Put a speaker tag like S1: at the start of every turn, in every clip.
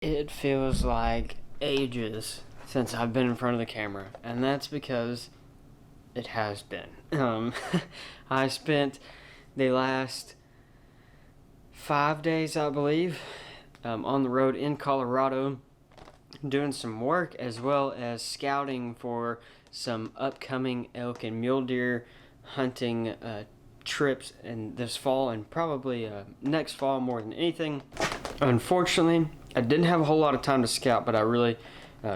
S1: It feels like ages since I've been in front of the camera, and that's because it has been. I spent the last 5 days, I believe, on the road in Colorado doing some work as well as scouting for some upcoming elk and mule deer hunting trips in this fall and probably next fall more than anything. Unfortunately, I didn't have a whole lot of time to scout, but I really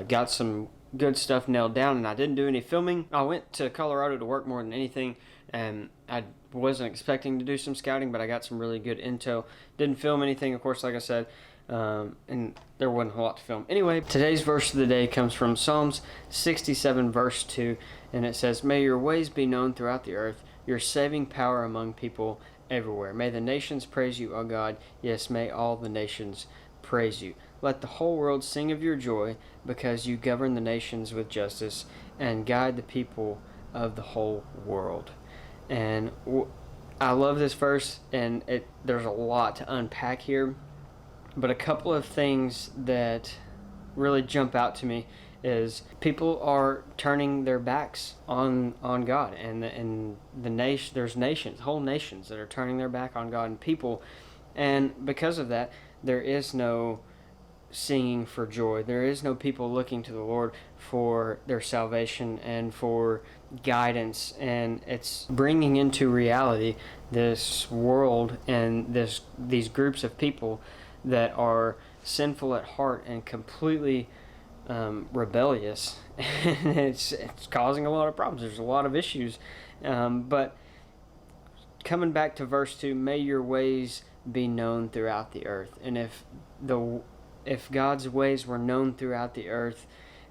S1: got some good stuff nailed down, and I didn't do any filming. I went to Colorado to work more than anything, and I wasn't expecting to do some scouting, but I got some really good intel. Didn't film anything, of course, like I said, and there wasn't a lot to film. Anyway, today's verse of the day comes from Psalms 67 verse 2, and it says, "May your ways be known throughout the earth, your saving power among people everywhere. May the nations praise you, O God. Yes, may all the nations praise you. Let the whole world sing of your joy, because you govern the nations with justice and guide the people of the whole world." And I love this verse, and there's a lot to unpack here, but a couple of things that really jump out to me is people are turning their backs on God, and the nation, there's nations, whole nations that are turning their back on God and people, and because of that, there is no singing for joy. There is no people looking to the Lord for their salvation and for guidance, and it's bringing into reality this world and these groups of people that are sinful at heart and completely rebellious, and it's causing a lot of problems. There's a lot of issues, but coming back to verse 2, may your ways be known throughout the earth. And if God's ways were known throughout the earth,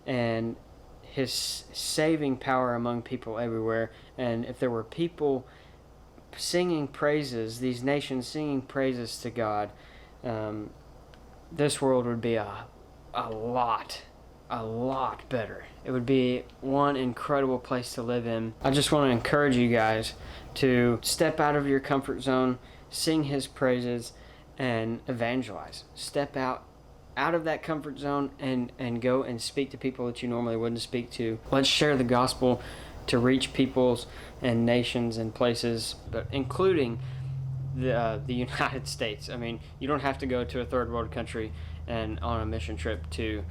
S1: and his saving power among people everywhere, and if there were people singing praises, these nations singing praises to God, this world would be a lot better. It would be one incredible place to live in. I just want to encourage you guys to step out of your comfort zone, sing his praises, and evangelize. Step out of that comfort zone and go and speak to people that you normally wouldn't speak to. Let's share the gospel to reach peoples and nations and places, but including the United States. I mean, you don't have to go to a third world country and on a mission trip to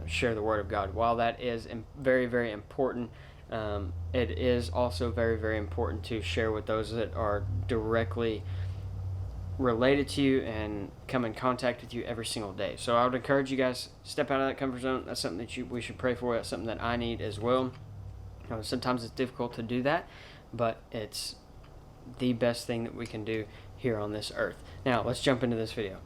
S1: share the word of God. While that is very, very important, it is also very, very important to share with those that are directly related to you and come in contact with you every single day. So I would encourage you guys, step out of that comfort zone. That's something that we should pray for. That's something that I need as well. Sometimes it's difficult to do that, but it's the best thing that we can do here on this earth. Now let's jump into this video.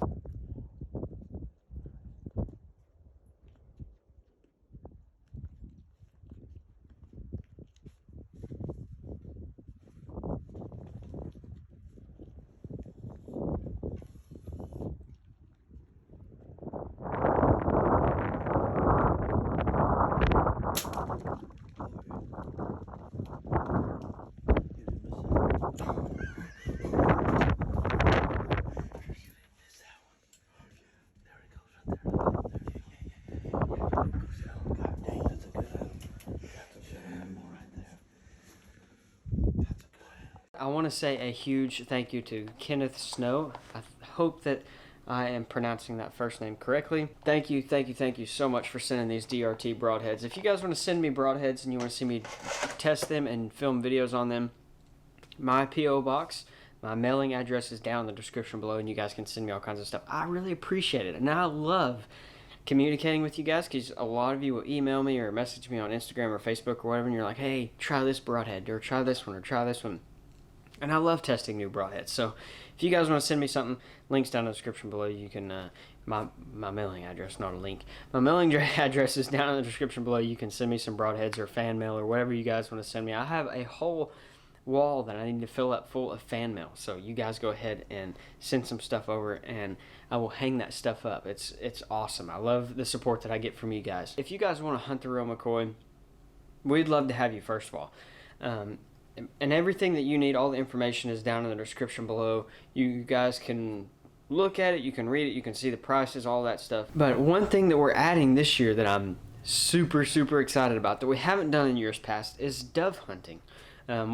S1: I want to say a huge thank you to Kenneth Snow. I hope that I am pronouncing that first name correctly. Thank you so much for sending these DRT broadheads. If you guys want to send me broadheads and you want to see me test them and film videos on them, my P.O. box, my mailing address is down in the description below, and you guys can send me all kinds of stuff. I really appreciate it, and I love communicating with you guys, because a lot of you will email me or message me on Instagram or Facebook or whatever, and you're like, hey, try this broadhead, or try this one, or try this one. And I love testing new broadheads. So if you guys want to send me something, links down in the description below. You can, my mailing address, not a link. My mailing address is down in the description below. You can send me some broadheads or fan mail or whatever you guys want to send me. I have a whole wall that I need to fill up full of fan mail. So you guys go ahead and send some stuff over, and I will hang that stuff up. It's awesome. I love the support that I get from you guys. If you guys want to hunt the real McCoy, we'd love to have you, first of all. And everything that you need, all the information is down in the description below. You guys can look at it, you can read it, you can see the prices, all that stuff. But one thing that we're adding this year that I'm super excited about that we haven't done in years past is dove hunting.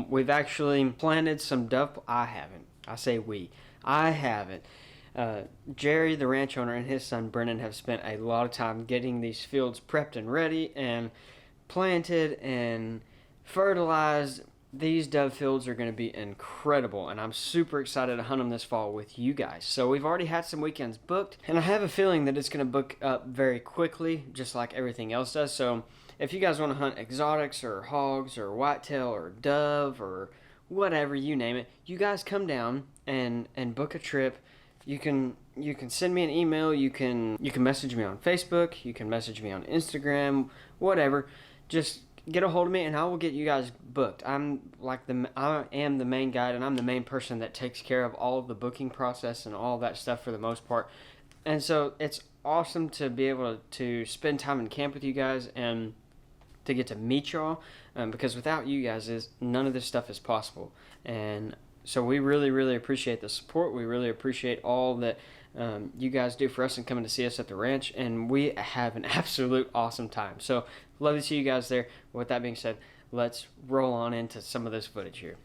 S1: We've actually planted some dove. I haven't. I say we. I haven't. Jerry, the ranch owner, and his son Brennan have spent a lot of time getting these fields prepped and ready and planted and fertilized. These dove fields are going to be incredible, and I'm super excited to hunt them this fall with you guys. So we've already had some weekends booked, and I have a feeling that it's going to book up very quickly, just like everything else does. So if you guys want to hunt exotics or hogs or whitetail or dove or whatever, you name it, you guys come down and book a trip. You can send me an email. You can message me on Facebook. You can message me on Instagram. Whatever. Just get a hold of me and I will get you guys booked. I am the main guide, and I'm the main person that takes care of all of the booking process and all that stuff for the most part. And so it's awesome to be able to spend time in camp with you guys and to get to meet y'all, because without you guys, none of this stuff is possible. And so we really appreciate the support. We really appreciate all that you guys do for us and coming to see us at the ranch, and we have an absolute awesome time. So love to see you guys there. With that being said, let's roll on into some of this footage here.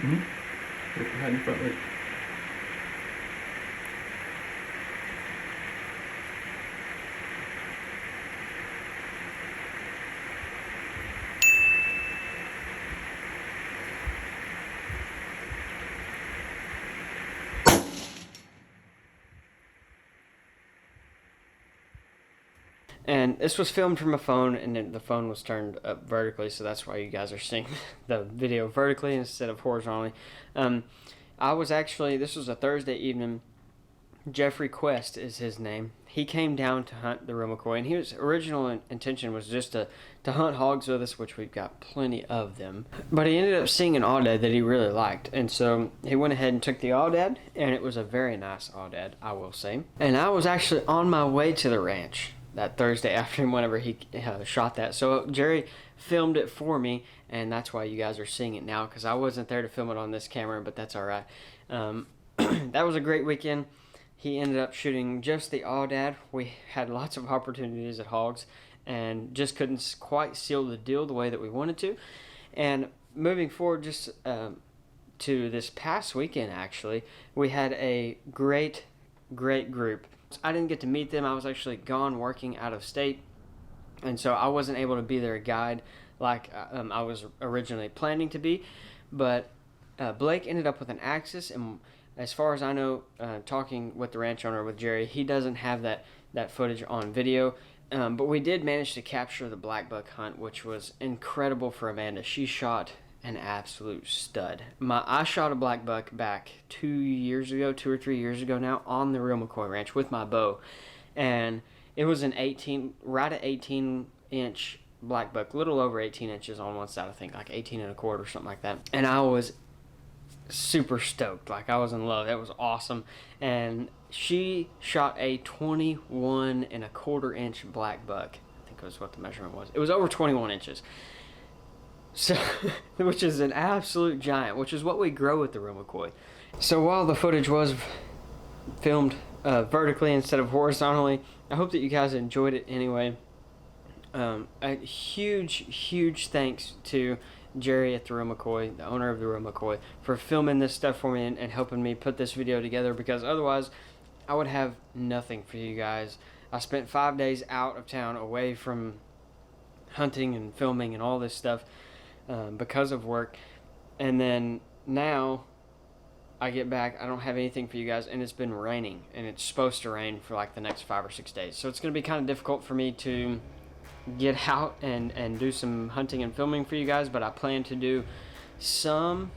S2: Mm-hmm. Look behind the front leg.
S1: And this was filmed from a phone, and then the phone was turned up vertically, so that's why you guys are seeing the video vertically instead of horizontally. This was a Thursday evening. Jeffrey Quest is his name. He came down to hunt the real McCoy, and his original intention was just to hunt hogs with us, which we've got plenty of them. But he ended up seeing an aoudad that he really liked, and so he went ahead and took the aoudad, and it was a very nice aoudad, I will say. And I was actually on my way to the ranch that Thursday afternoon whenever he shot that. So Jerry filmed it for me, and that's why you guys are seeing it now, because I wasn't there to film it on this camera, but that's all right. That was a great weekend. He ended up shooting just the aoudad. We had lots of opportunities at hogs and just couldn't quite seal the deal the way that we wanted to. And moving forward, just to this past weekend, actually, we had a great group. I didn't get to meet them. I was actually gone working out of state, and so I wasn't able to be their guide like I was originally planning to be. But Blake ended up with an Axis, and as far as I know, talking with the ranch owner, with Jerry, he doesn't have that footage on video. But we did manage to capture the black buck hunt, which was incredible for Amanda. She shot an absolute stud. I shot a black buck back 2 or 3 years ago now on the real McCoy Ranch with my bow, and it was an 18-inch black buck, little over 18 inches on one side, I think, like 18 and a quarter or something like that. And I was super stoked, like I was in love. That was awesome. And she shot a 21 and a quarter inch black buck. I think was what the measurement was. It was over 21 inches. So, which is an absolute giant, which is what we grow with the real McCoy. So while the footage was filmed vertically instead of horizontally, I hope that you guys enjoyed it anyway. A huge thanks to Jerry at the real McCoy, the owner of the real McCoy, for filming this stuff for me and helping me put this video together, because otherwise I would have nothing for you guys. I spent 5 days out of town away from hunting and filming and all this stuff because of work, and then now I get back, I don't have anything for you guys, and it's been raining, and it's supposed to rain for like the next 5 or 6 days, so it's going to be kind of difficult for me to get out and do some hunting and filming for you guys. But I plan to do some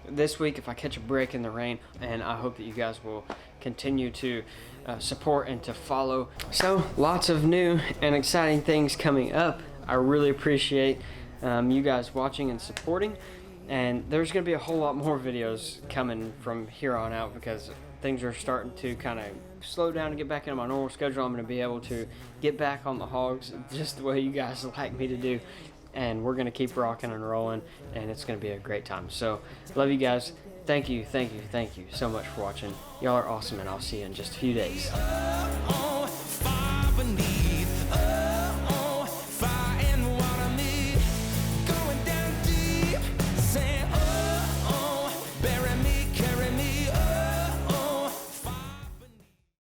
S1: this week if I catch a break in the rain, and I hope that you guys will continue to support and to follow. So lots of new and exciting things coming up. I really appreciate you guys watching and supporting, and there's going to be a whole lot more videos coming from here on out, because things are starting to kind of slow down and get back into my normal schedule. I'm going to be able to get back on the hogs just the way you guys like me to do. and we're gonna keep rocking and rolling, and it's gonna be a great time. So love you guys. Thank you so much for watching. Y'all are awesome, and I'll see you in just a few days.